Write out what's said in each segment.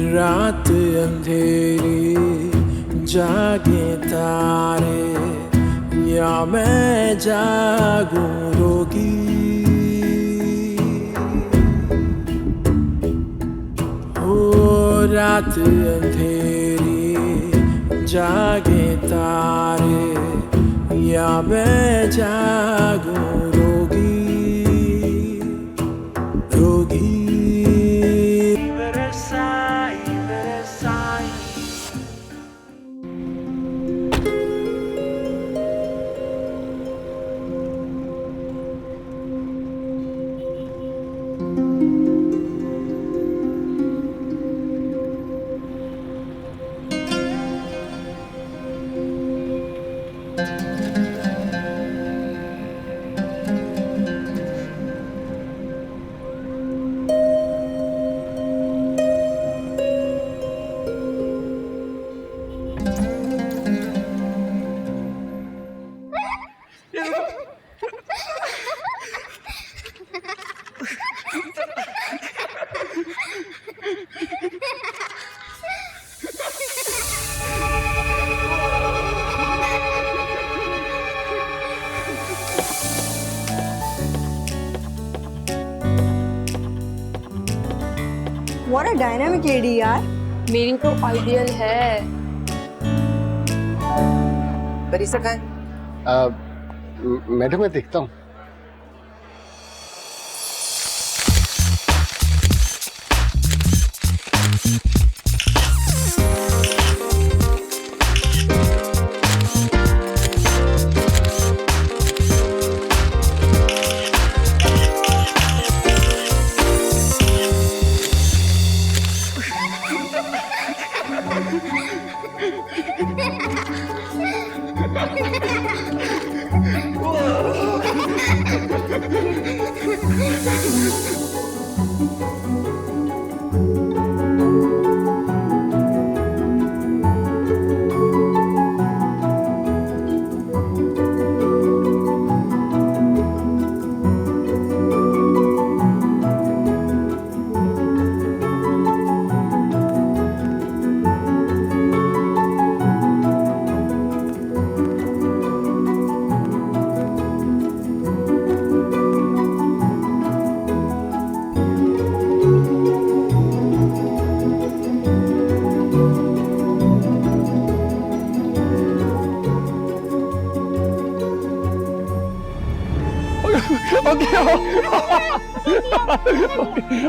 रात अंधेरी जागे तारे या मैं जागूं रोगी। ओ रात अंधेरी जागे तारे या मैं जागूं रोगी रोगी। What a dynamic lady यार। मेरी तो आइडियल है। बरीसा कहाँ है? मैडम मैं देखता हूँ।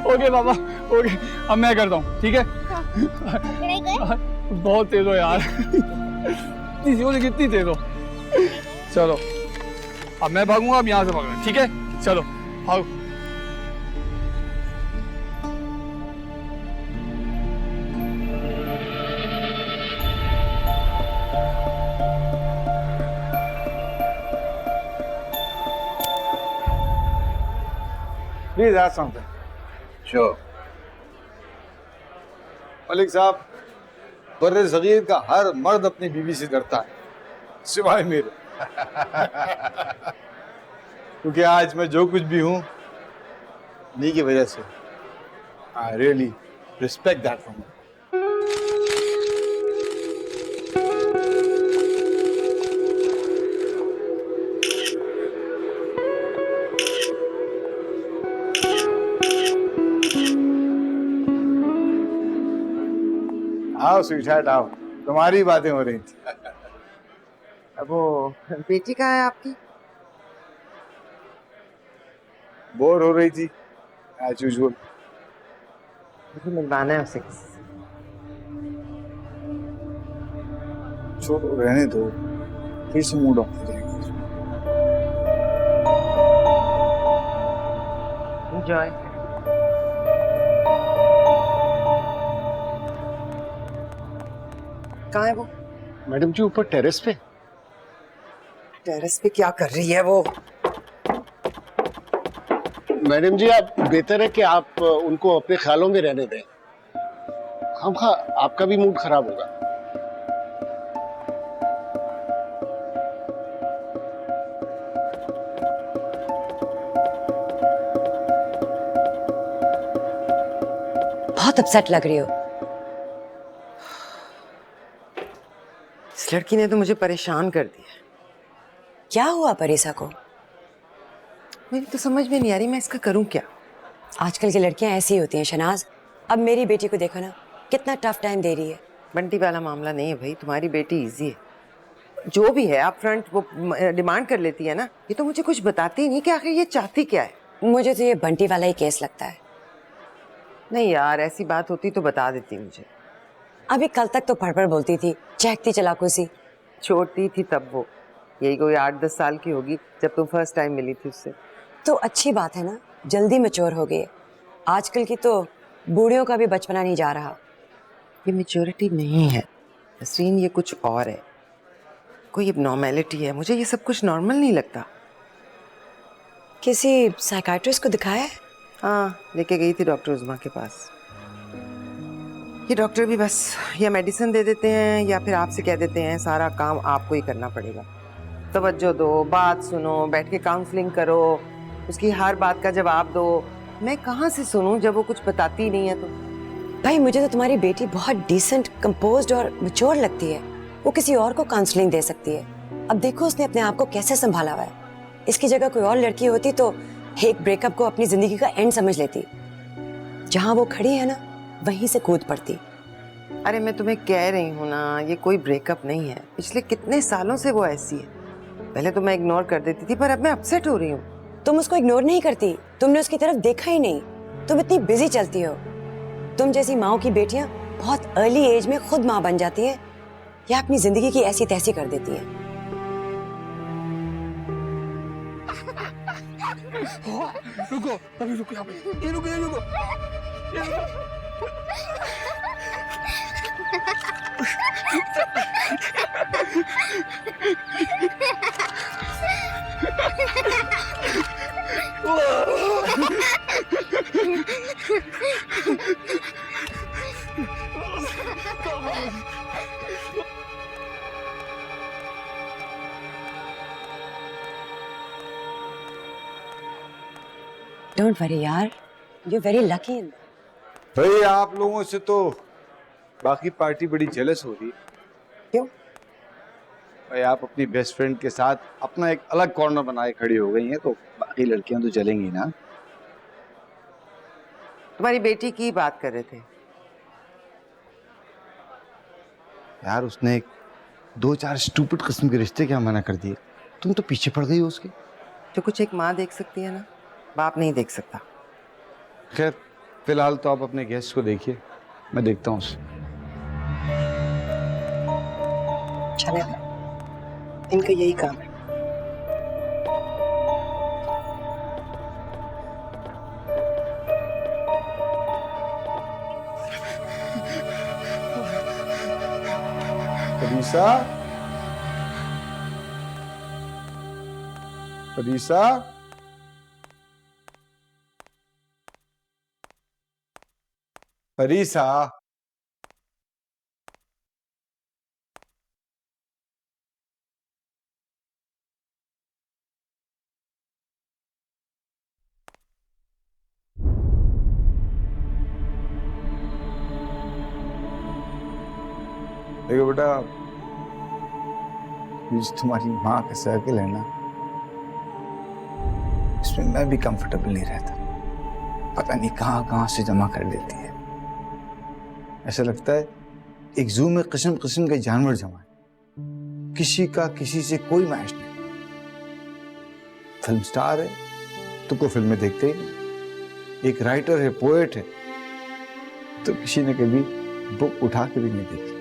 ओके पापा, ओके अब मैं करता हूँ, ठीक है? बहुत तेज हो यार। कितनी तेज हो। चलो अब मैं भागूंगा, अब यहाँ से भागना, ठीक है? चलो भागो। Please ask something. Sure. Malik साहब, बर्रे सगीर का हर मर्द अपनी बीवी से डरता है, सिवाय मेरे। क्योंकि आज मैं जो कुछ भी हूँ, उन्हीं की वजह से। I really respect that from you. आओ स्वीटहार्ट आओ, तुम्हारी बातें हो रही थी। अब वो बेटी कहाँ है आपकी? बोर हो रही थी एज यूजुअल। मुझे मिलवाना है उसे किसी से। छोड़ो रहने दो, फिर से मूड ऑफ हो जाएगा। एंजॉय। कहाँ है वो? मैडम जी ऊपर टेरेस पे। टेरेस पे क्या कर रही है वो? मैडम जी आप बेहतर है कि आप उनको अपने ख्यालों में रहने दें। हम आपका भी मूड खराब होगा। बहुत अपसेट लग रही हो। इस लड़की ने तो मुझे परेशान कर दिया। क्या हुआ परीसा को? मेरी तो समझ में नहीं आ रही मैं इसका करूं क्या। आजकल की लड़कियां ऐसी ही होती हैं शनाज। अब मेरी बेटी को देखो ना, कितना टफ टाइम दे रही है। बंटी वाला मामला नहीं है भाई, तुम्हारी बेटी इजी है। जो भी है आप फ्रंट वो डिमांड कर लेती है ना। ये तो मुझे कुछ बताती ही नहीं कि आखिर ये चाहती क्या है। मुझे तो ये बंटी वाला ही केस लगता है। नहीं यार, ऐसी बात होती तो बता देती मुझे। अभी कल तक तो फड़फड़ बोलती थी, चहकती चलाकू सी। छोटी थी तब वो, यही कोई 8-10 साल की होगी जब तुम फर्स्ट टाइम मिली थी उससे। तो अच्छी बात है ना, जल्दी मैच्योर हो गई है। आजकल की तो बूढ़ियों का भी बचपना नहीं जा रहा। ये मैच्योरिटी नहीं है नसरीन, ये कुछ और है। कोई एबनॉर्मेलिटी है। मुझे ये सब कुछ नॉर्मल नहीं लगता। किसी साइकाइट्रिस्ट को दिखाया है? हाँ, लेके गई थी डॉक्टर उज़मा के पास। ये डॉक्टर भी बस या मेडिसिन दे देते हैं या फिर आपसे कह देते हैं सारा काम आपको ही करना पड़ेगा। तवज्जो दो, बात सुनो, बैठ के काउंसलिंग करो, उसकी हर बात का जवाब दो। मैं कहाँ से सुनूं जब वो कुछ बताती ही नहीं है तो। भाई मुझे तो तुम्हारी बेटी बहुत डिसेंट, कंपोज्ड और मैच्योर लगती है। वो किसी और को काउंसलिंग दे सकती है। अब देखो उसने अपने आप को कैसे संभाला हुआ है। इसकी जगह कोई और लड़की होती तो एक ब्रेकअप को अपनी जिंदगी का एंड समझ लेती। जहां वो खड़ी है ना, वहीं से कूद पड़ती। अरे मैं तुम्हें कह रही हूँ ना, ये कोई ब्रेकअप नहीं है। पिछले कितने सालों से वो ऐसी है। पहले तो मैं इग्नोर कर देती थी, पर अब मैं अपसेट हो रही हूँ। तुम उसको इग्नोर नहीं करती, तुमने उसकी तरफ देखा ही नहीं। तुम इतनी बिजी चलती हो। तुम जैसी माओ की बेटियां बहुत अर्ली एज में खुद माँ बन जाती है या अपनी जिंदगी की ऐसी तैसी कर देती है। रुको, अभी रुको यहाँ पे। ये रुको, ये रुको, ये रुको। डोंट वरी यार, यू वेरी लकी। भाई आप लोगों से तो बाकी पार्टी बड़ी जेलस हो रही है। क्यों? भाई आप अपनी बेस्ट फ्रेंड के साथ अपना एक अलग कॉर्नर बनाए खड़ी हो गई हैं, तो बाकी लड़कियां तो जलेंगी ना। तुम्हारी बेटी की बात कर रहे थे यार उसने एक 2-4 स्टूपिड किस्म के रिश्ते क्या मना कर दिए, तुम तो पीछे पड़ गई हो उसके। जो कुछ एक माँ देख सकती है ना, बाप नहीं देख सकता। खैर फिलहाल तो आप अपने गेस्ट को देखिए, मैं देखता हूँ उसे। चलेगा, इनका यही काम है। परीसा, परीसा, परीसा, देखो बेटा, ये जो तुम्हारी माँ का सर्कल है ना, इसमें मैं भी कंफर्टेबल नहीं रहता। पता नहीं कहाँ कहाँ से जमा कर लेती है। ऐसा लगता है एक जू में किस्म किस्म के जानवर जमा है, किसी का किसी से कोई मैच नहीं। फिल्म स्टार है तो कोई फिल्में देखते ही नहीं, एक राइटर है, पोएट है, तो किसी ने कभी बुक उठा के भी नहीं देखी।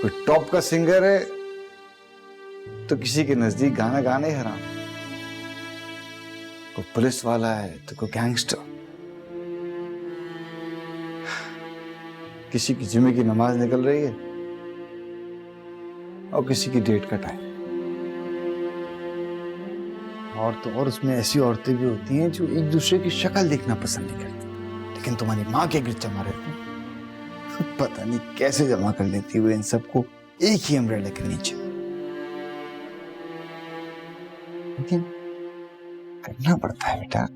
कोई टॉप का सिंगर है तो किसी के नजदीक गाना गाना ही हराम। कोई पुलिस वाला है तो कोई गैंगस्टर। किसी की जुमे की नमाज निकल रही है और किसी की डेट का टाइम। और तो और उसमें ऐसी औरतें भी होती हैं जो एक दूसरे की शक्ल देखना पसंद नहीं करती, लेकिन तुम्हारी माँ के गिरद जमा रहती है। पता नहीं कैसे जमा कर लेती हुए इन सबको एक ही अम्ब्रेला के नीचे। लेकिन करना पड़ता है बेटा,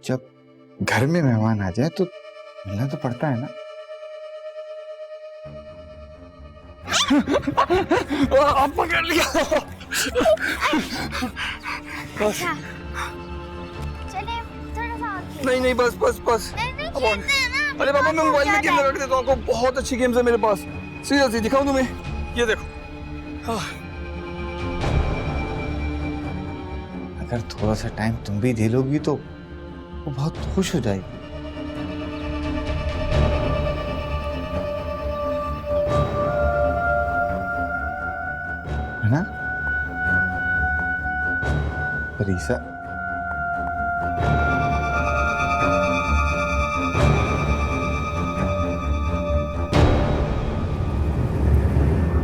जब घर में मेहमान आ जाए तो मिलना तो पड़ता है ना। आप पकड़ लिया। बस चलिए थोड़ा सा और खेलें। नहीं नहीं बस बस बस। नहीं, अब on। खेलते हैं ना, अरे पापा मैं मोबाइल में बहुत गेम मजा लगा के देता हूँ आपको, बहुत अच्छी गेम्स है मेरे पास। सीरियसली दिखाऊं तुम्हें, ये देखो। अगर थोड़ा सा टाइम तुम भी दे लोगी तो वो बहुत खुश हो जाएगी। है ना परीसा?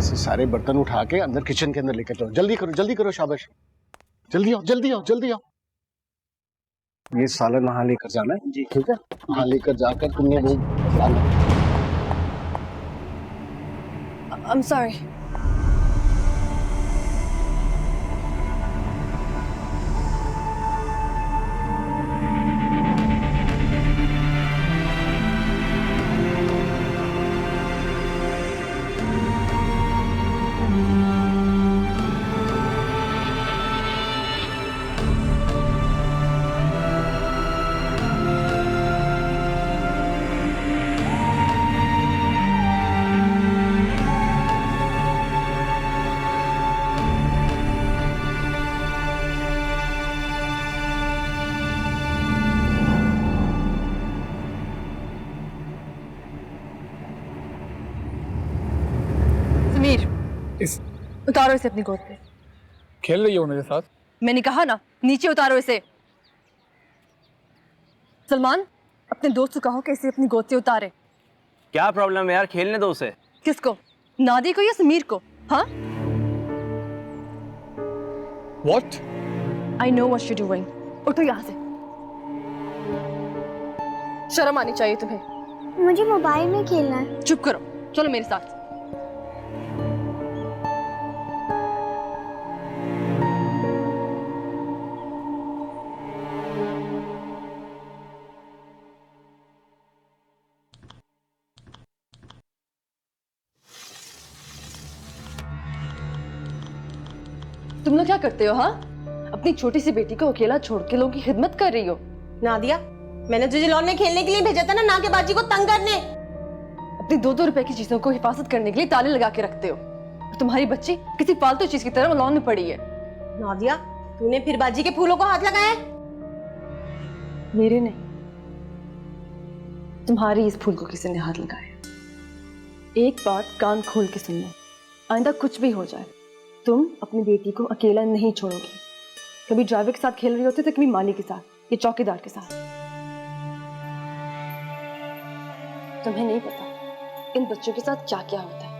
से सारे बर्तन उठा के अंदर किचन के अंदर लेकर जाओ। जल्दी करो शाबाश। जल्दी आओ। ये सालन नहा लेकर जाना है जी, ठीक है? नहा लेकर जाकर तुमने वो I'm sorry. समीर, उतारो इसे अपनी गोद पे। खेल रही हो मेरे साथ? मैंने कहा ना, नीचे उतारो इसे। सलमान, अपने दोस्त को कहो कि इसे अपनी गोद से उतारे। क्या प्रॉब्लम है यार, खेलने दो उसे। किसको? नादी को या समीर को? हाँ? What? I know what you're doing. उठो यहाँ से। शर्म आनी चाहिए तुम्हें। मुझे मोबाइल में खेलना है। चुप करो, चलो मेरे साथ। तुम लोग क्या करते हो? हाँ, अपनी छोटी सी बेटी को अकेला छोड़ के लोगों की खिदमत कर रही हो। नादिया, मैंने तुझे लॉन में खेलने के लिए भेजा था ना, ना के बाजी को तंग करने। अपनी 2-2 रुपए की चीजों को हिफाजत करने के लिए ताले लगा के रखते हो। और तुम्हारी बच्ची किसी फालतू चीज की तरह लॉन में पड़ी है। नादिया, तूने फिर बाजी के फूलों को हाथ लगाया? मेरे नहीं, तुम्हारी इस फूल को किसी ने हाथ लगाया। एक बात कान खोल के सुन लो, आइंदा कुछ भी हो जाए, तुम अपनी बेटी को अकेला नहीं छोड़ोगी। कभी ड्राइवर के साथ खेल रही होती तो कभी माली के साथ या चौकीदार के साथ। तुम्हें नहीं पता इन बच्चों के साथ क्या क्या होता है,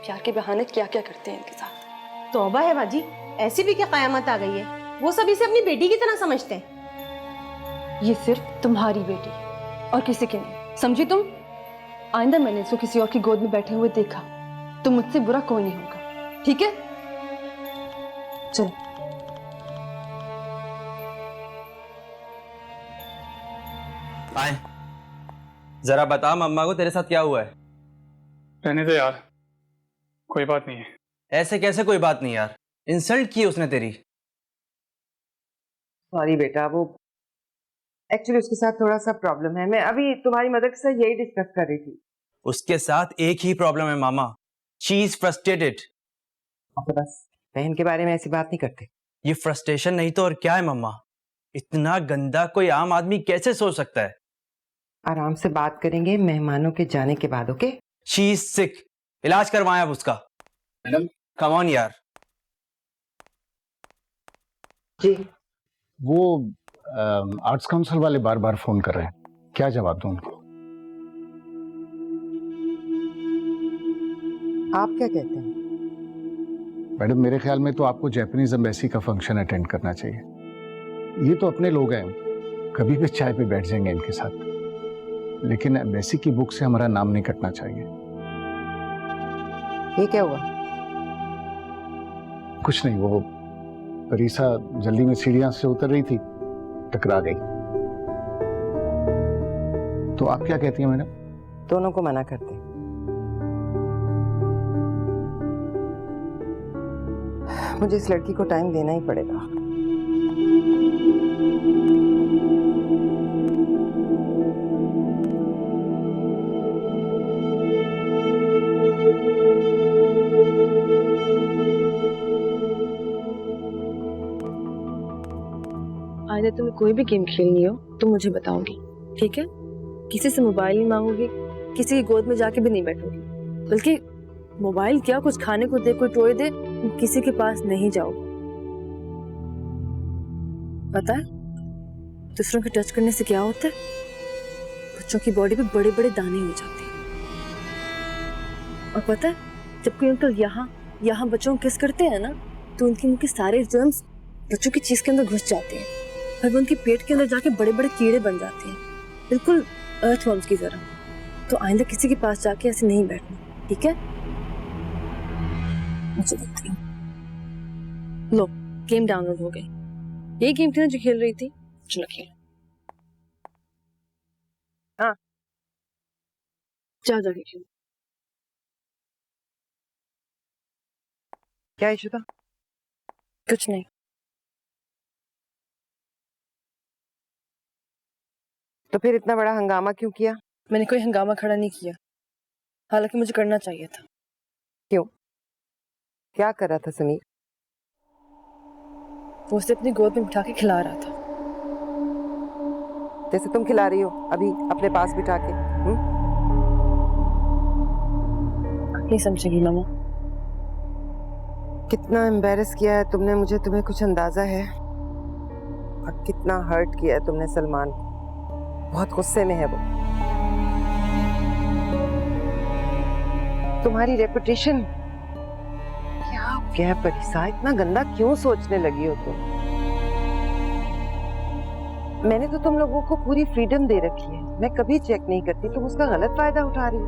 प्यार के बहाने क्या क्या करते हैं इनके साथ। तौबा है बाजी, ऐसी भी क्या कयामत आ गई है? वो सब इसे अपनी बेटी की तरह समझते हैं। ये सिर्फ तुम्हारी बेटी है और किसी की नहीं, समझी तुम? आइंदा मैंने इसको किसी और की गोद में बैठे हुए देखा तो मुझसे बुरा कोई नहीं होगा, ठीक है? चलो। आए, जरा बता मम्मा को तेरे साथ क्या हुआ है। रहने दे यार, कोई बात नहीं है। ऐसे कैसे कोई बात नहीं यार, इंसल्ट की उसने तेरी। सॉरी बेटा, वो एक्चुअली उसके साथ थोड़ा सा प्रॉब्लम है। मैं अभी तुम्हारी मदर के साथ यही डिस्कस कर रही थी। उसके साथ एक ही प्रॉब्लम है मामा, शी इज फ्रस्ट्रेटेड। तो बस बहन के बारे में ऐसी बात नहीं करते। ये फ्रस्ट्रेशन नहीं तो और क्या है मम्मा? इतना गंदा कोई आम आदमी कैसे सोच सकता है? आराम से बात करेंगे मेहमानों के जाने के बाद, ओके? शी इज सिक, इलाज करवाएं अब उसका। मैडम, कम ऑन यार। जी, वो आर्ट्स काउंसिल वाले बार बार फोन कर रहे हैं, क्या जवाब दूं उनको? आप क्या कहते हैं? मैडम, मेरे ख्याल में तो आपको जापानीज एम्बेसी का फंक्शन अटेंड करना चाहिए। ये तो अपने लोग हैं, कभी भी चाय पे बैठ जाएंगे इनके साथ, लेकिन एम्बेसी की बुक से हमारा नाम नहीं कटना चाहिए। ये क्या हुआ? कुछ नहीं, वो परीसा जल्दी में सीढ़ियां से उतर रही थी, टकरा गई। तो आप क्या कहती हैं मैडम? दोनों को मना करते हैं। मुझे इस लड़की को टाइम देना ही पड़ेगा। आइंदा तुम्हें कोई भी गेम खेलनी हो तो मुझे बताओगी, ठीक है? किसी से मोबाइल नहीं मांगोगी, किसी की गोद में जाके भी नहीं बैठोगी, बल्कि मोबाइल क्या कुछ खाने को दे, कोई टॉय दे, तुम किसी के पास नहीं जाओगी। पता है दूसरों के टच करने से क्या होता है? बच्चों की बॉडी पे बड़े बड़े दाने हो जाते हैं। और पता है जब कोई अंकल यहाँ बच्चों को किस करते हैं ना, तो उनके मुंह के सारे जर्म्स बच्चों की चीज के अंदर घुस जाते हैं और वो उनके पेट के अंदर जाके बड़े बड़े कीड़े बन जाते हैं, बिल्कुल अर्थवर्म्स की तरह। तो आइंदा किसी के पास जाके ऐसे नहीं बैठना, ठीक है? मुझे देखती हूँ। लो गेम डाउनलोड हो गई। ये गेम थी ना जो खेल रही थी, चलो खेल। हाँ जाओ जाके खेलो। क्या इशू था? कुछ नहीं। तो फिर इतना बड़ा हंगामा क्यों किया? मैंने कोई हंगामा खड़ा नहीं किया, हालांकि मुझे करना चाहिए था। क्यों? क्या कर रहा था समीर? वो उसे अपनी गोद में बिठा के खिला रहा था। जैसे तुम खिला रही हो अभी अपने पास बिठा के। नहीं समझेगी मामा। कितना एम्बैरस किया है तुमने मुझे, तुम्हें कुछ अंदाजा है? और कितना हर्ट किया है तुमने सलमान को। बहुत गुस्से में है वो। तुम्हारी रेपुटेशन क्या हो गया है परिसा? इतना गंदा क्यों सोचने लगी हो तुम? मैंने तो तुम लोगों को पूरी फ्रीडम दे रखी है, मैं कभी चेक नहीं करती, तुम उसका गलत फायदा उठा रही हो।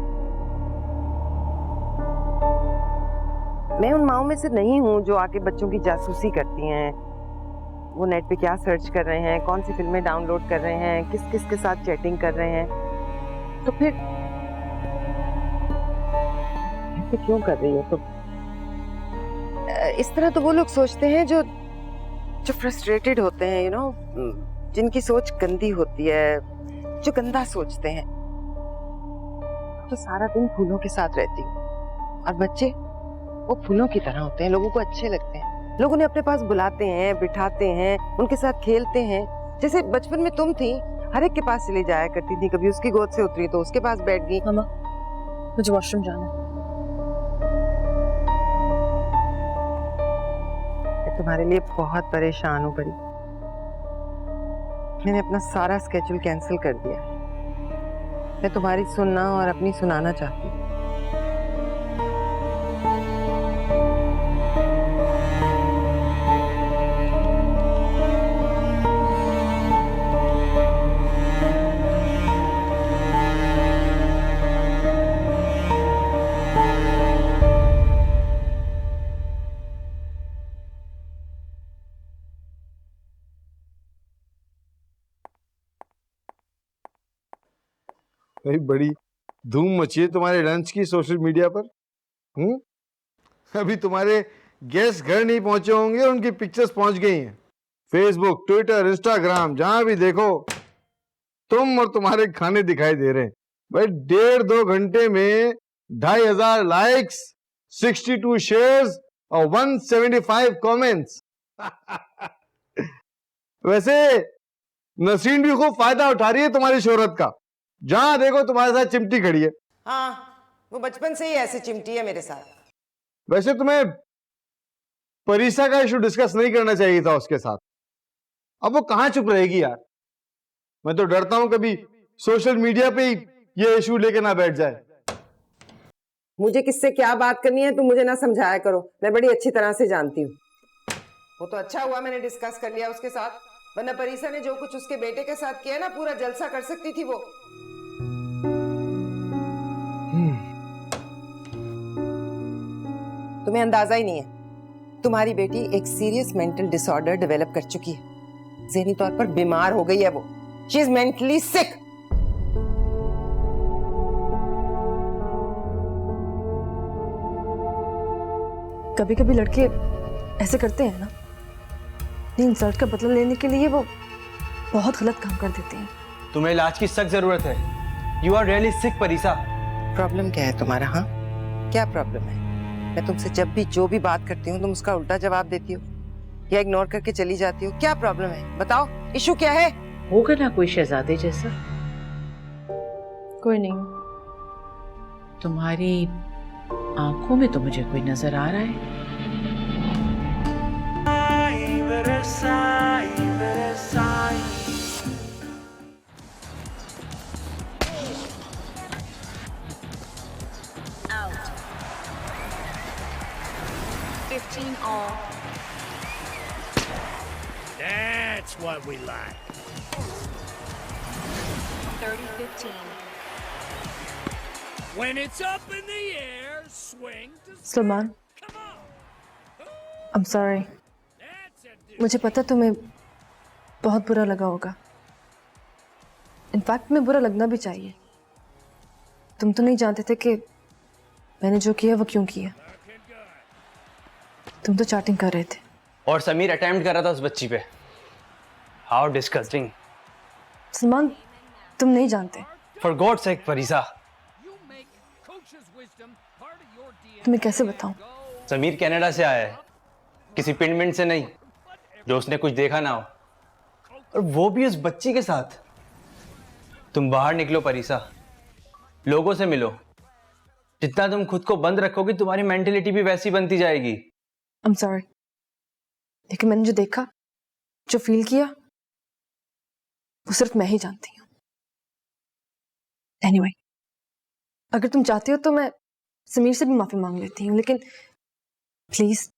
मैं उन माओं में से नहीं हूँ जो आके बच्चों की जासूसी करती हैं, वो नेट पे क्या सर्च कर रहे हैं, कौन सी फिल्में डाउनलोड कर रहे हैं, किस किस के साथ चैटिंग कर रहे हैं। तो फिर ऐसे क्यों कर रही हो तुम? इस तरह तो वो लोग सोचते हैं जो फ्रस्ट्रेटेड होते हैं, यू नो, जिनकी सोच गंदी होती है, जो गंदा सोचते हैं। तो सारा दिन फूलों के साथ रहती हूँ और बच्चे वो फूलों की तरह होते हैं, लोगों को अच्छे लगते हैं, लोग उन्हें अपने पास बुलाते हैं, बिठाते हैं, उनके साथ खेलते हैं। जैसे बचपन में तुम थी, हर एक के पास चली जाया करती थी, कभी उसकी गोद से उतरी तो उसके पास बैठ गई। मामा मुझे वॉशरूम जाना है। मैं तुम्हारे लिए बहुत परेशान हूँ परी। मैंने अपना सारा स्केड्यूल कैंसिल कर दिया। मैं तुम्हारी सुनना और अपनी सुनाना चाहती हूँ। भाई बड़ी धूम मची है तुम्हारे लंच की सोशल मीडिया पर। अभी तुम्हारे गेस्ट घर नहीं पहुंचे होंगे और उनकी पिक्चर्स पहुंच गई हैं फेसबुक, ट्विटर, इंस्टाग्राम, जहां भी देखो तुम और तुम्हारे खाने दिखाई दे रहे हैं। भाई 1.5-2 घंटे में 2,500 लाइक्स, 62 शेयर्स और 175 कमेंट्स। वैसे नसीन भी खूब फायदा उठा रही है तुम्हारी शोहरत का, जहां देखो तुम्हारे साथ चिमटी खड़ी है। हाँ, वो बचपन से ही ऐसे चिमटी है मेरे साथ। वैसे तुम्हें परिसा का इशू डिस्कस नहीं करना चाहिए था उसके साथ। अब वो कहां चुप रहेगी यार। मैं तो डरता हूं कभी सोशल मीडिया पे ही ये इशू लेके ना बैठ जाए। मुझे किससे क्या बात करनी है तुम मुझे ना समझाया करो, मैं बड़ी अच्छी तरह से जानती हूँ। वो तो अच्छा हुआ मैंने डिस्कस कर लिया उसके साथ, वरना परिसा ने जो कुछ उसके बेटे के साथ किया ना, पूरा जलसा कर सकती थी वो। तुम्हें अंदाजा ही नहीं है, तुम्हारी बेटी एक सीरियस मेंटल डिसऑर्डर डेवलप कर चुकी है, ज़हनी तौर पर बीमार हो गई है वो। शी इज मेंटली सिक। कभी कभी लड़के ऐसे करते हैं ना, अपनी इंसल्ट का बदला लेने के लिए वो बहुत गलत काम कर देते हैं। तुम्हें इलाज की सख्त जरूरत है। You are really sick Parisa. Problem क्या है तुम्हारा? हाँ, क्या प्रॉब्लम है? मैं तुमसे जब भी जो भी बात करती हूँ तुम उसका उल्टा जवाब देती हो या इग्नोर करके चली जाती हो। क्या प्रॉब्लम है? बताओ, इशू क्या है? होगा ना कोई शहजादे जैसा? कोई नहीं। तुम्हारी आंखों में तो मुझे कोई नजर आ रहा है। Out. 15 all. That's what we like. 30-15. When it's up in the air, swing to Salman, I'm sorry. मुझे पता तुम्हें बहुत बुरा लगा होगा। इनफैक्ट में बुरा लगना भी चाहिए। तुम तो नहीं जानते थे कि मैंने जो किया वो क्यों किया। तुम तो चैटिंग कर रहे थे और समीर अटेम्प्ट कर रहा था उस बच्ची पे। How disgusting. सलमान, तुम नहीं जानते। For God sake Parisa. तुम्हें कैसे बताऊं? समीर कनाडा से आया है, किसी पिंड मिंड से नहीं जो उसने कुछ देखा ना हो, और वो भी उस बच्ची के साथ। तुम बाहर निकलो परीसा, लोगों से मिलो। जितना तुम खुद को बंद रखोगी तुम्हारी मेंटेलिटी भी वैसी बनती जाएगी। I'm sorry, लेकिन मैंने जो देखा, जो फील किया, वो सिर्फ मैं ही जानती हूँ। Anyway, अगर तुम चाहती हो तो मैं समीर से भी माफी मांग लेती हूँ, लेकिन प्लीज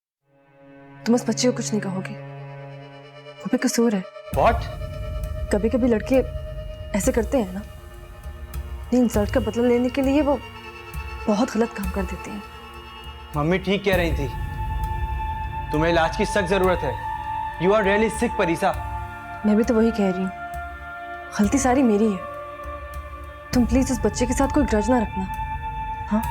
तुम उस बच्चे को कुछ नहीं कहोगी। वो भी कसूर है। What? कभी कभी लड़के ऐसे करते हैं ना, अपनी इंसल्ट का बदला लेने के लिए वो बहुत गलत काम कर देते हैं। मम्मी ठीक कह रही थी, तुम्हें इलाज की सख्त जरूरत है। You are really sick परीसा। मैं भी तो वही कह रही हूँ, गलती सारी मेरी है। तुम प्लीज उस बच्चे के साथ कोई ग्रज ना रखना। हाँ,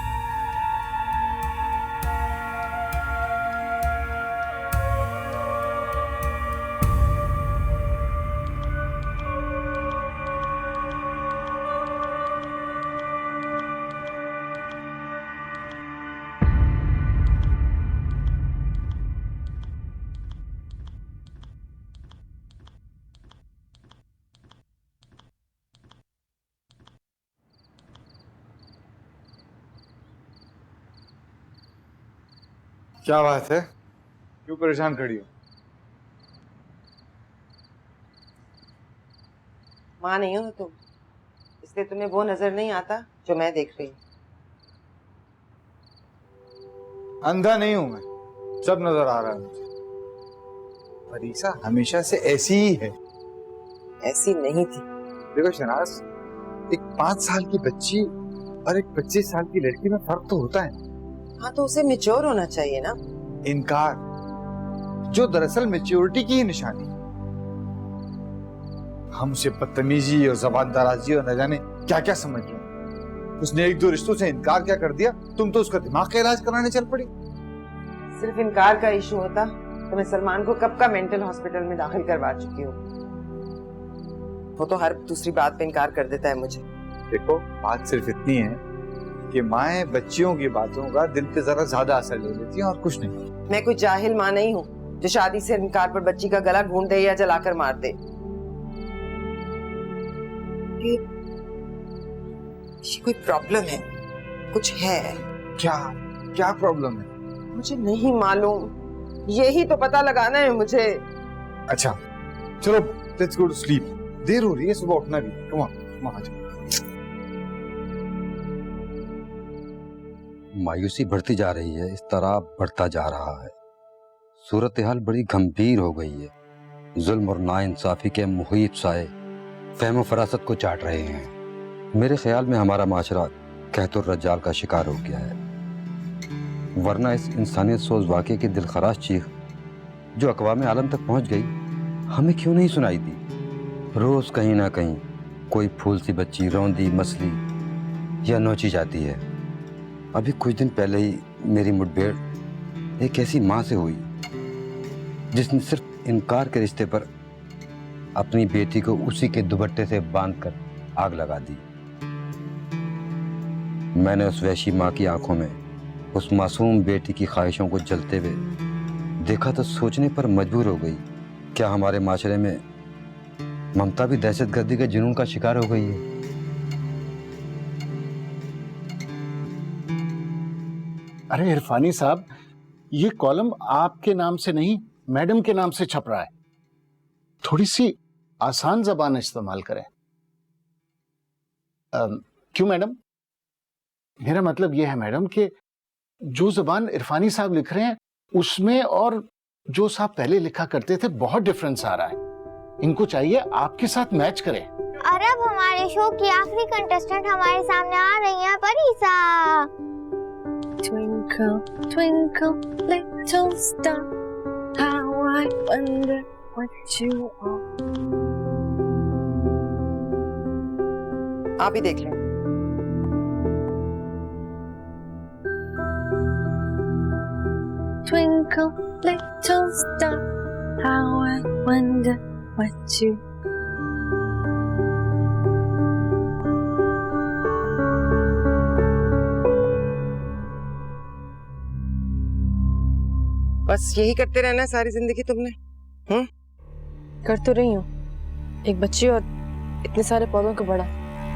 क्या बात है? क्यों परेशान खड़ी हो? माँ नहीं हो तुम, इसलिए तुम्हें वो नजर नहीं आता जो मैं देख रही हूँ। अंधा नहीं हूं मैं, सब नजर आ रहा है मुझे। परीसा हमेशा से ऐसी ही है। ऐसी नहीं थी। देखो शनाज, एक 5 साल की बच्ची और एक 25 साल की लड़की में फर्क तो होता है। हाँ, तो उसे मैच्योर होना चाहिए ना। इनकार, जो दरअसल मैच्योरिटी की ही निशानी है। हम उसे बदतमीजी और जबान दराजी और न जाने क्या क्या समझ रहे हैं। उसने 1-2 रिश्तों से इनकार क्या कर दिया, तुम तो उसका दिमाग का इलाज कराने चल पड़ी। सिर्फ इनकार का इशू होता तो मैं सलमान को कब का मेंटल हॉस्पिटल में दाखिल करवा चुकी हूँ। वो तो हर दूसरी बात पे इनकार कर देता है मुझे। देखो, बात सिर्फ इतनी है कि माएं बच्चियों की बातों का दिल पे जरा ज्यादा असर ले लेती हैं और कुछ नहीं। मैं कोई जाहिल माँ नहीं हूँ जो शादी से इनकार पर बच्ची का गला घूंट दे या जलाकर मार दे। ये कोई प्रॉब्लम है, कुछ है। क्या क्या प्रॉब्लम है? मुझे नहीं मालूम, यही तो पता लगाना है मुझे। अच्छा चलो, लेट्स गो टू स्लीप। देर हो रही है, सुबह उठना भी। कम ऑन, आ जाओ। मायूसी बढ़ती जा रही है, इस तरह बढ़ता जा रहा है। सूरत हाल बड़ी गंभीर हो गई है। जुल्म और नाइंसाफी के मुहीत साए फहम फरासत को चाट रहे हैं। मेरे ख्याल में हमारा माशरा कहतुर रज्जाल का शिकार हो गया है, वरना इस इंसानियत सोज वाक़े की दिलखराश चीख जो अक़वाम आलम तक पहुंच गई, हमें क्यों नहीं सुनाई दी। रोज़ कहीं ना कहीं कोई फूल सी बच्ची रौंदी मसली या नोची जाती है। अभी कुछ दिन पहले ही मेरी मुठभेड़ एक ऐसी माँ से हुई जिसने सिर्फ इनकार के रिश्ते पर अपनी बेटी को उसी के दुपट्टे से बांधकर आग लगा दी। मैंने उस वैशी माँ की आंखों में उस मासूम बेटी की ख्वाहिशों को जलते हुए देखा तो सोचने पर मजबूर हो गई, क्या हमारे माशरे में ममता भी दहशतगर्दी के जुनून का शिकार हो गई है? अरे इरफानी साहब, ये कॉलम आपके नाम से नहीं मैडम के नाम से छप रहा है। थोड़ी सी आसान जबान इस्तेमाल करें। क्यों मैडम? मेरा मतलब यह है मैडम कि जो जबान इरफानी साहब लिख रहे हैं उसमें और जो साहब पहले लिखा करते थे बहुत डिफरेंस आ रहा है। इनको चाहिए आपके साथ मैच करें। और अब हमारे शो की आखिरी कंटेस्टेंट हमारे सामने आ रही हैं, परीसा। Twinkle, twinkle, little star, how I wonder what you are. आप ही देख लें। Twinkle, little star, how I wonder what you. बस यही करते रहना है सारी जिंदगी तुमने? कर तो रही हूँ, एक बच्ची और इतने सारे पौधों को बड़ा।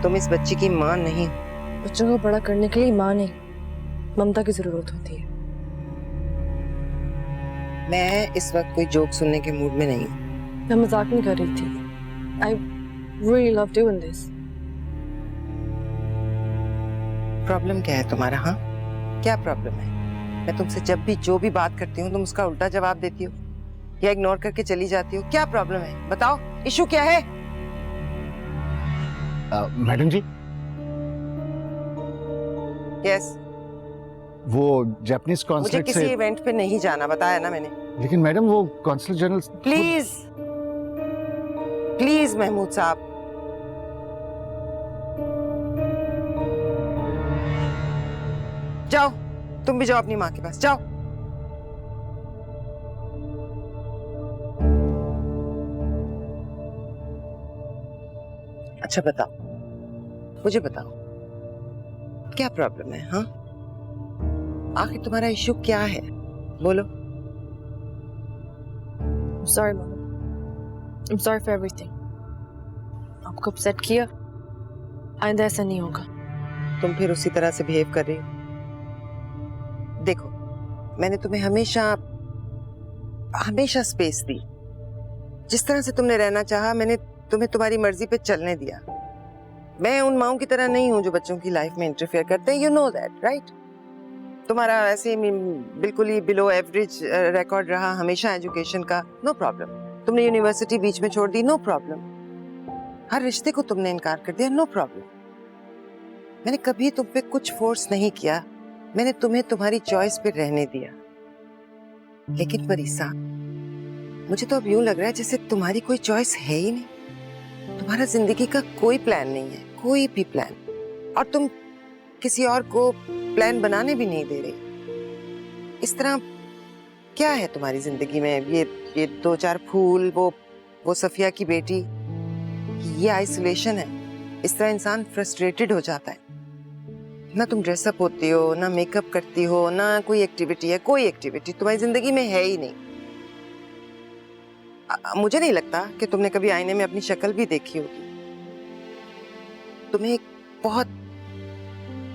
तुम इस बच्ची की माँ नहीं। बच्चों को बड़ा करने के लिए माँ नहीं, ममता की जरूरत होती है। मैं इस वक्त कोई जोक सुनने के मूड में नहीं हूँ। मैं मजाक नहीं कर रही थी। I really love doing this. Problem क्या है तुम्हारा? हाँ, क्या प्रॉब्लम है? मैं तुमसे जब भी जो भी बात करती हूँ तुम उसका उल्टा जवाब देती हो या इग्नोर करके चली जाती हो। क्या प्रॉब्लम है? बताओ, इशू क्या है? मैडम जी। यस। वो जापानीज मुझे कॉन्सुलेट किसी से इवेंट पे नहीं जाना, बताया ना मैंने। लेकिन मैडम वो consulate general. Please please Mahmood साहब, जाओ, तुम भी जाओ अपनी माँ के पास, जाओ। अच्छा बताओ, मुझे बताओ क्या प्रॉब्लम है? हाँ, आखिर तुम्हारा इश्यू क्या है? बोलो। I'm sorry, Mama. I'm sorry for everything. आपको अपसेट किया, आइंदा ऐसा नहीं होगा। तुम फिर उसी तरह से बिहेव कर रही हो। देखो, मैंने तुम्हें हमेशा हमेशा स्पेस दी। जिस तरह से तुमने रहना चाहा मैंने तुम्हें तुम्हारी मर्जी पे चलने दिया। मैं उन माओं की तरह नहीं हूं जो बच्चों की लाइफ में इंटरफेयर करते हैं। You know that, right? तुम्हारा ऐसे बिल्कुल ही बिलो एवरेज रिकॉर्ड रहा हमेशा एजुकेशन का, नो प्रॉब्लम। तुमने यूनिवर्सिटी बीच में छोड़ दी, नो प्रॉब्लम। हर रिश्ते को तुमने इनकार कर दिया, नो प्रॉब्लम। मैंने कभी तुम पे कुछ फोर्स नहीं किया, मैंने तुम्हें तुम्हारी चॉइस पे रहने दिया। लेकिन परीसा, मुझे तो अब यूं लग रहा है जैसे तुम्हारी कोई चॉइस है ही नहीं। तुम्हारा जिंदगी का कोई प्लान नहीं है, कोई भी प्लान, और तुम किसी और को प्लान बनाने भी नहीं दे रही। इस तरह क्या है तुम्हारी जिंदगी में? ये 2-4 फूल, वो सफिया की बेटी, ये आइसोलेशन है। इस तरह इंसान फ्रस्ट्रेटेड हो जाता है। ना तुम ड्रेसअप होती हो, ना मेकअप करती हो, ना कोई एक्टिविटी है। कोई एक्टिविटी तुम्हारी जिंदगी में है ही नहीं। मुझे नहीं लगता कि तुमने कभी आईने में अपनी शक्ल भी देखी होगी। तुम्हें एक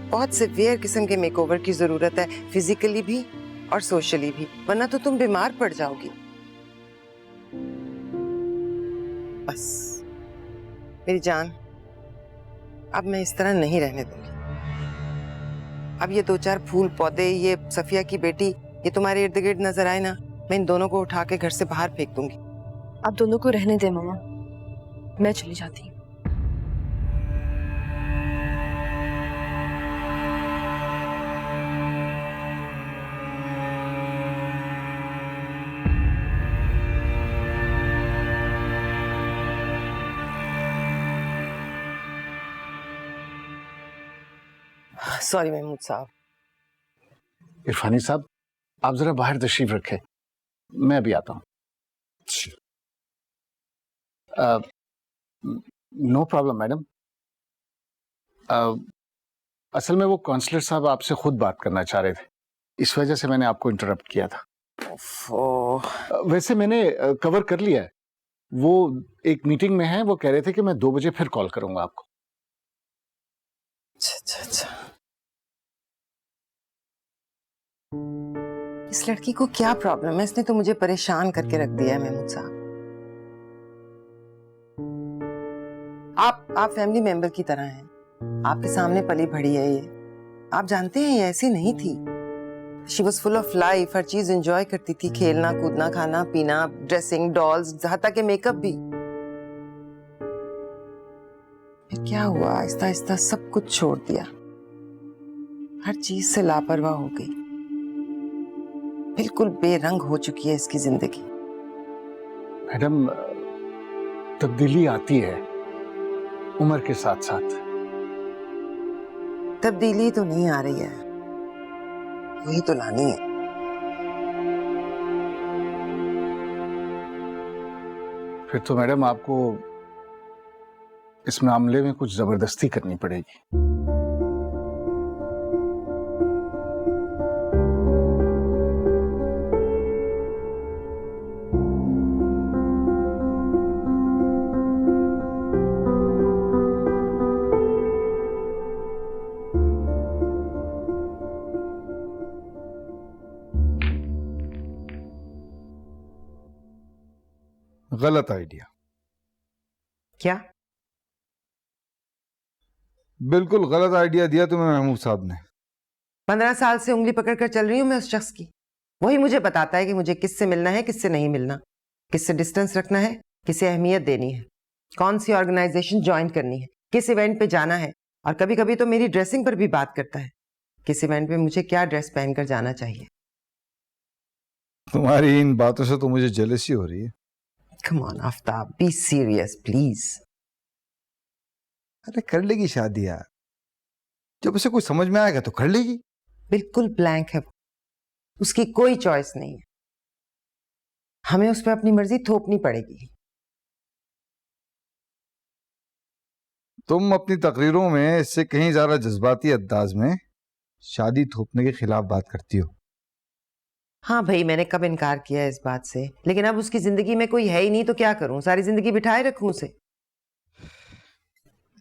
बहुत सिवियर किस्म के मेकओवर की जरूरत है, फिजिकली भी और सोशली भी, वरना तो तुम बीमार पड़ जाओगी। बस मेरी जान, अब मैं इस तरह नहीं रहने दूंगी। अब ये 2-4 फूल पौधे, ये सफिया की बेटी, ये तुम्हारे इर्द गिर्द नजर आए ना, मैं इन दोनों को उठा के घर से बाहर फेंक दूंगी। आप दोनों को रहने दे मामा, मैं चली जाती हूँ। सॉरी महमूद साहब। इरफानी साहब, आप जरा बाहर तशरीफ रखें, मैं अभी आता हूँ। No problem madam. असल में वो काउंसलर साहब आपसे खुद बात करना चाह रहे थे, इस वजह से मैंने आपको इंटरप्ट किया था। वैसे मैंने कवर कर लिया है, वो एक मीटिंग में है, वो कह रहे थे कि मैं 2 बजे फिर कॉल करूंगा आपको। अच्छा। इस लड़की को क्या प्रॉब्लम है? इसने तो मुझे परेशान करके रख दिया है महमूद साहब। आप फैमिली मेंबर की तरह हैं, आपके सामने पली बढ़ी है ये। आप जानते हैं ये ऐसी नहीं थी। She was full of life, हर चीज एंजॉय करती थी, खेलना कूदना, खाना पीना, ड्रेसिंग, डॉल्स, हत्ता के मेकअप भी। फिर क्या हुआ? आहिस्ता आहिस्ता सब कुछ छोड़ दिया, हर चीज से लापरवाह हो गई, बिल्कुल बेरंग हो चुकी है इसकी जिंदगी। मैडम, तब्दीली आती है उम्र के साथ साथ। तब्दीली तो नहीं आ रही है, वही तो लानी है। फिर तो मैडम आपको इस मामले में कुछ जबरदस्ती करनी पड़ेगी। गलत आइडिया। क्या? बिल्कुल गलत आइडिया दिया तुम्हें महमूद साहब ने। 15 साल से उंगली पकड़कर चल रही हूं मैं उस शख्स की, वही मुझे बताता है कि मुझे किससे मिलना है, किससे नहीं मिलना, किससे डिस्टेंस रखना है, किसे अहमियत देनी है, कौन सी ऑर्गेनाइजेशन ज्वाइन करनी है, किस इवेंट पे जाना है, और कभी कभी तो मेरी ड्रेसिंग पर भी बात करता है, किस इवेंट पे मुझे क्या ड्रेस पहनकर जाना चाहिए। तुम्हारी इन बातों से तो मुझे जेलसी हो रही है। Come on Aftab, be serious please. अरे कर लेगी शादी यार, जब उसे कुछ समझ में आएगा तो कर लेगी। बिल्कुल ब्लैंक है वो, उसकी कोई चॉइस नहीं है, हमें उस पर अपनी मर्जी थोपनी पड़ेगी। तुम अपनी तकरीरों में इससे कहीं ज्यादा जज्बाती अंदाज में शादी थोपने के खिलाफ बात करती हो। हाँ भाई, मैंने कब इनकार किया है इस बात से, लेकिन अब उसकी जिंदगी में कोई है ही नहीं तो क्या करूं? सारी जिंदगी बिठाए रखूं उसे?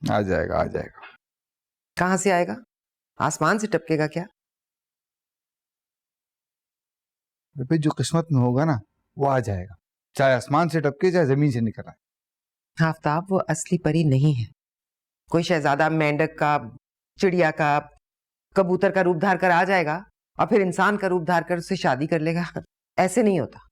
आ जाएगा आ जाएगा। कहां से आएगा? आसमान से टपकेगा क्या? भाई जो किस्मत में होगा ना वो आ जाएगा, चाहे आसमान से टपके चाहे जमीन से निकल आए। आफ्ताब, वो असली परी नहीं है। कोई शहजादा मेंढक का, चिड़िया का, कबूतर का रूप धार कर आ जाएगा और फिर इंसान का रूप धार कर उससे शादी कर लेगा? ऐसे नहीं होता।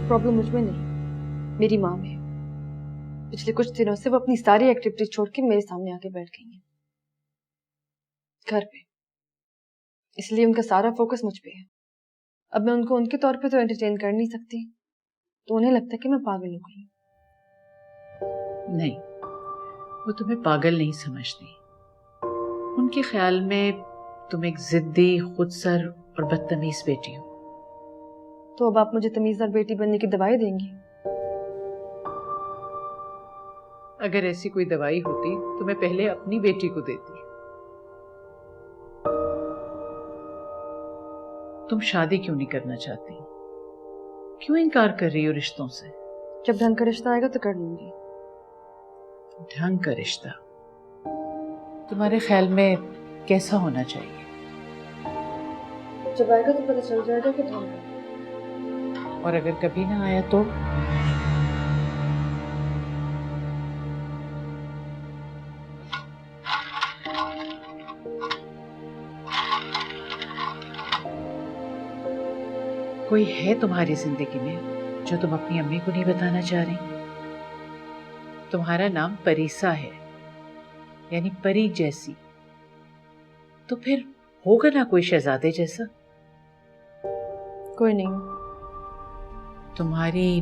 प्रॉब्लम मुझ में नहीं, मेरी माँ में। पिछले कुछ दिनों से वो अपनी सारी एक्टिविटीज छोड़ के मेरे सामने आके बैठ गई हैं घर पे, इसलिए उनका सारा फोकस मुझ पे है। अब मैं उनको उनके तौर पे तो एंटरटेन कर नहीं सकती, तो उन्हें लगता है कि मैं पागल हो गई। नहीं, वो तुम्हें पागल नहीं समझती। उनके ख्याल में तुम एक जिद्दी, खुदसर और बदतमीज बेटी हो। तो अब आप मुझे तमीज़दार बेटी बनने की दवाई देंगी? अगर ऐसी कोई दवाई होती तो मैं पहले अपनी बेटी को देती। तुम शादी क्यों नहीं करना चाहती? क्यों इनकार कर रही हो रिश्तों से? जब ढंग का रिश्ता आएगा तो कर लूंगी। ढंग का रिश्ता तुम्हारे ख्याल में कैसा होना चाहिए? जब आएगा तो पता चल जाएगा कि ढंग है। और अगर कभी ना आया तो? कोई है तुम्हारी जिंदगी में जो तुम अपनी अम्मी को नहीं बताना चाह रही? तुम्हारा नाम परीसा है, यानी परी जैसी, तो फिर होगा ना कोई शहजादे जैसा? कोई नहीं। तुम्हारी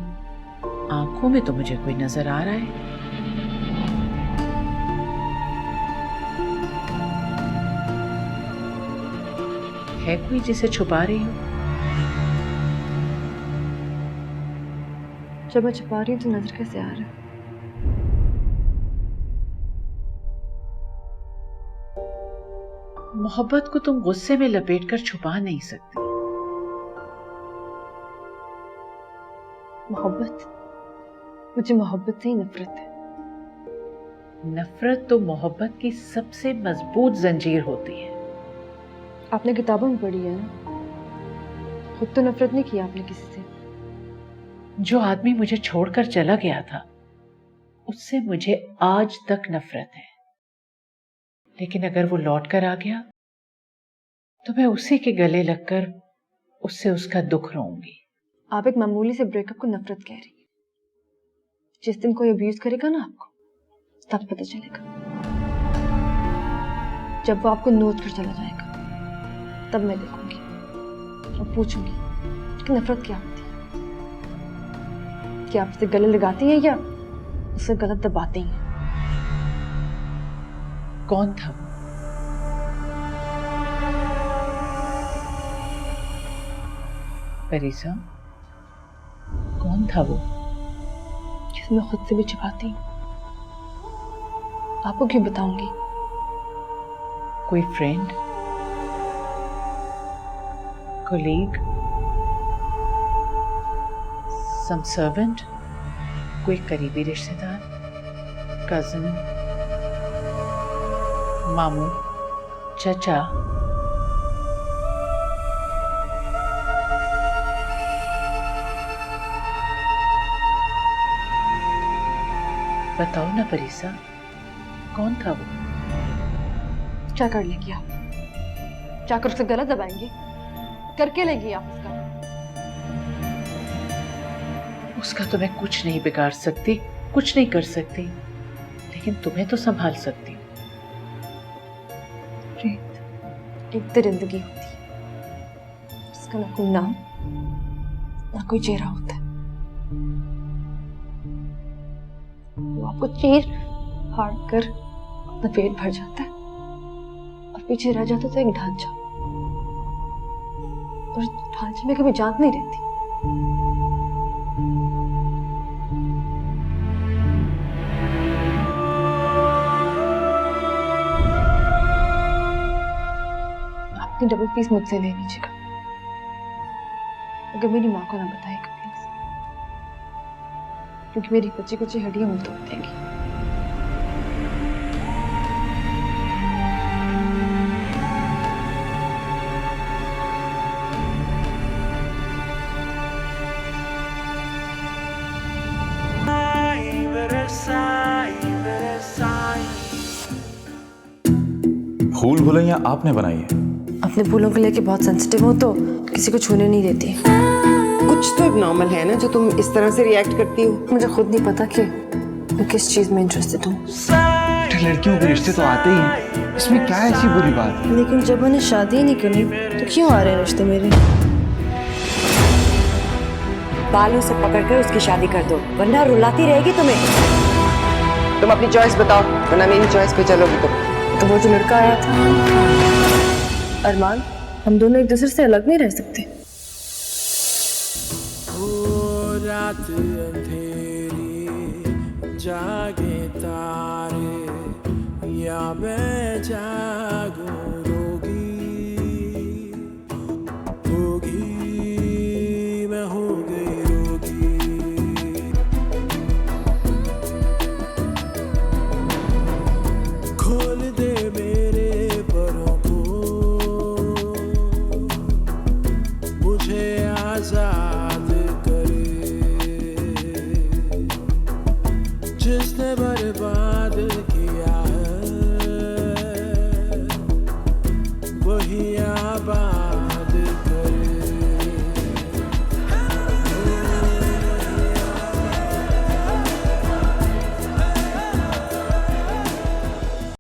आंखों में तो मुझे कोई नजर आ रहा है। है कोई जिसे छुपा रही हो? जब मैं छुपा रही हूँ तो नजर कैसे आ रहा है? मोहब्बत को तुम गुस्से में लपेटकर छुपा नहीं सकती। मोहब्बत? मुझे मोहब्बत से ही नफरत है। नफरत तो मोहब्बत की सबसे मजबूत जंजीर होती है। आपने किताबों में पढ़ी है ना? खुद तो नफरत नहीं की आपने किसी से। जो आदमी मुझे छोड़कर चला गया था उससे मुझे आज तक नफरत है, लेकिन अगर वो लौट कर आ गया तो मैं उसी के गले लगकर उससे उसका दुख रोऊंगी। आप एक मामूली से ब्रेकअप को नफरत कह रही है। जिस दिन कोई अब्यूज करेगा ना आपको, तब पता चलेगा। जब वो आपको नोच कर चला जाएगा तब मैं देखूंगी और पूछूंगी कि नफरत क्या होती है। क्या आप उसे गले लगाती हैं या उसे गलत दबाती हैं? कौन था वो? परीसा, कौन था वो? जिसे मैं खुद से भी छिपाती हूँ। आपको क्यों बताऊंगी? कोई फ्रेंड, कोलीग, सम सर्वेंट, कोई करीबी रिश्तेदार, कजिन, मामू, चाचा? बताओ ना परीसा, कौन था वो? क्या कर लेगी आप? जाकर उसे गलत दबाएंगी? करके लेगी आप उसका? उसका तो मैं कुछ नहीं बिगाड़ सकती, कुछ नहीं कर सकती, लेकिन तुम्हें तो संभाल सकती हूँ। प्रीत एक दरिंदगी होती है जिसका ना कोई नाम ना कोई चेहरा होता है। वो आपको चीर फाड़ कर अपना पेट भर जाता है और पीछे रह जाता था एक ढांचा, और ढांचे में कभी जान नहीं रहती। अपनी डबल फीस मुझसे ले लीजिएगा, अगर मेरी माँ को ना बताएगा प्लीज, क्योंकि मेरी बच्ची कुछ हड्डियां मुझे तोड़ देंगी। भूल भुलैया आपने बनाई है? अपने फूलों को लेके बहुत सेंसिटिव हो तो किसी को छूने नहीं देती। कुछ तो एब्नॉर्मल है ना जो तुम इस तरह से रिएक्ट करती हो। मुझे खुद नहीं पता कि मैं किस चीज में इंटरेस्टेड हूँ। लड़कियों के रिश्ते तो आते ही हैं, इसमें क्या ऐसी बुरी बात है? लेकिन जब मैंने शादी ही नहीं करनी तो क्यों आ रहे हैं रिश्ते मेरे? बालों से पकड़कर उसकी शादी कर दो, वरना रुलाती रहेगी तुम्हें। तुम अपनी चॉइस बताओ, वरना मेरी चॉइस पे चलोगी तुम। तो वो जो लड़का आया था अरमान, हम दोनों एक दूसरे से अलग नहीं रह सकते। रात अंधेरी जागे तारे या मैं जागूं रोगी मैं हो गई रोगी। बर्बाद किया है वही आबाद